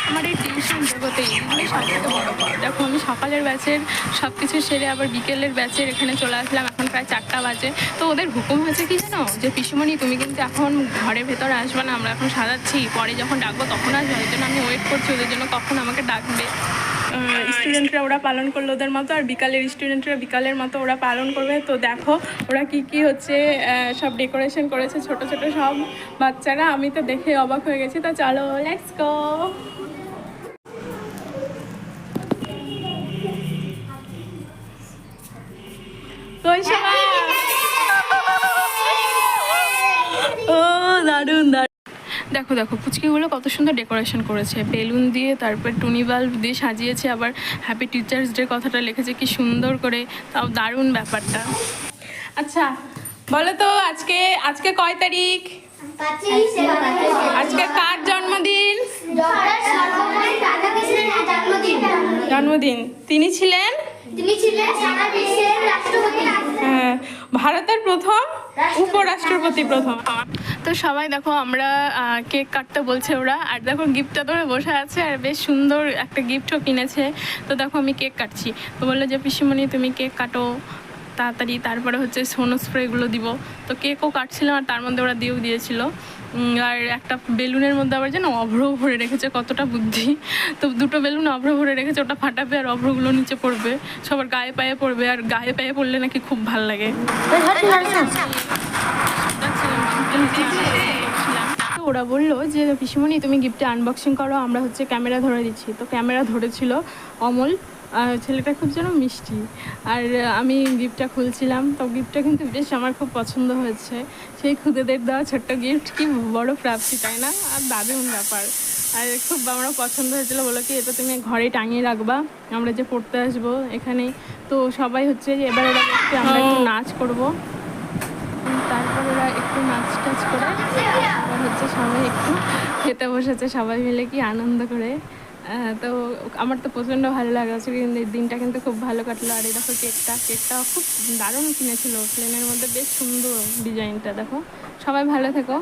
আমার এই টিউশন জগতে এইগুলোই সবথেকে বড় পাওয়া। দেখো আমি সকালের ব্যাচের সব কিছু সেরে আবার বিকেলের ব্যাচের এখানে চলে আসলাম, এখন প্রায় 4টা বাজে। তো ওদের হুকুম হয়েছে কি জানো, যে পিসুমণি তুমি কিন্তু এখন ঘরের ভেতরে আসবে না, আমরা এখন সাজাচ্ছি, পরে যখন ডাকবো তখন আসবে। ওই জন্য আমি ওয়েট করছি ওদের জন্য কখন আমাকে ডাকবে। স্টুডেন্টরা ওরা পালন করলো ওদের মতো, আর বিকালের স্টুডেন্টরা বিকালের মতো ওরা পালন করবে। তো দেখো ওরা কি হচ্ছে সব ডেকোরেশন করেছে, ছোট ছোট সব বাচ্চারা। আমি তো দেখে অবাক হয়ে গেছি। তো চলো লেটস গো। ও দারুণ দারুণ। দেখো দেখো পুচকিগুলো কত সুন্দর ডেকোরেশন করেছে, বেলুন দিয়ে, তারপর টুনি বাল্ব দিয়ে সাজিয়েছে, আবার হ্যাপি টিচার্স ডে কথাটা লিখেছে কি সুন্দর করে। তাও দারুণ ব্যাপারটা। আচ্ছা বলো তো আজকে আজকে কয় তারিখ? আজকে কার জন্মদিন? জন্মদিন তিনি ছিলেন হ্যাঁ, ভারতের প্রথম উপরাষ্ট্রপতি প্রথম। তো সবাই দেখো আমরা কেক কাটতে বলছে ওরা, আর দেখো গিফটটা ধরে বসে আছে, আর বেশ সুন্দর একটা গিফটও কিনেছে। তো দেখো আমি কেক কাটছি, তো বললো যে পিসিমণি তুমি কেক কাটো তাড়াতাড়ি, তারপরে হচ্ছে সোনো স্প্রেগুলো দিব। তো কেকও কাটছিলাম, আর তার মধ্যে ওরা দিয়েও দিয়েছিল। আর একটা বেলুনের মধ্যে আবার যেন অভ্র ভরে রেখেছে, কতটা বুদ্ধি। তো দুটো বেলুন অভ্র ভরে রেখেছে, ওটা ফাটাবে আর অভ্রগুলো নিচে পড়বে, সবার গায়ে পায়ে পড়বে, আর গায়ে পায়ে পড়লে নাকি খুব ভাল লাগে। তো ওরা বললো যে পিসিমণি তুমি গিফটে আনবক্সিং করো, আমরা হচ্ছে ক্যামেরা ধরে দিচ্ছি। তো ক্যামেরা ধরেছিল অমল, ছেলেটা খুব যেন মিষ্টি। আর আমি গিফটটা খুলছিলাম, তো গিফটটা কিন্তু বেশ আমার খুব পছন্দ হয়েছে। সেই খুদেদের দেওয়া ছোট্ট গিফট, কি বড় প্রাপ্তি তাই না? আর দারুণ ব্যাপার, আর খুব আমার পছন্দ হয়েছিল। বলো কি এটা তুমি ঘরে টাঙিয়ে রাখবা, আমরা যে পড়তে আসবো এখানেই। তো সবাই হচ্ছে যে এবার ওরা দেখতে আমরা একটু নাচ করবো, তারপর ওরা একটু নাচ টাচ করে আবার হচ্ছে সবাই একটু খেতে বসেছে সবাই মিলে, কি আনন্দ করে। তো আমার তো প্রচণ্ড ভালো লাগছে, কিন্তু এই দিনটা কিন্তু খুব ভালো কাটলো। আর এই দেখো কেকটা খুব দারুণ কিনেছিল, প্লেনের মধ্যে বেশ সুন্দর ডিজাইনটা। দেখো সবাই ভালো থেকো।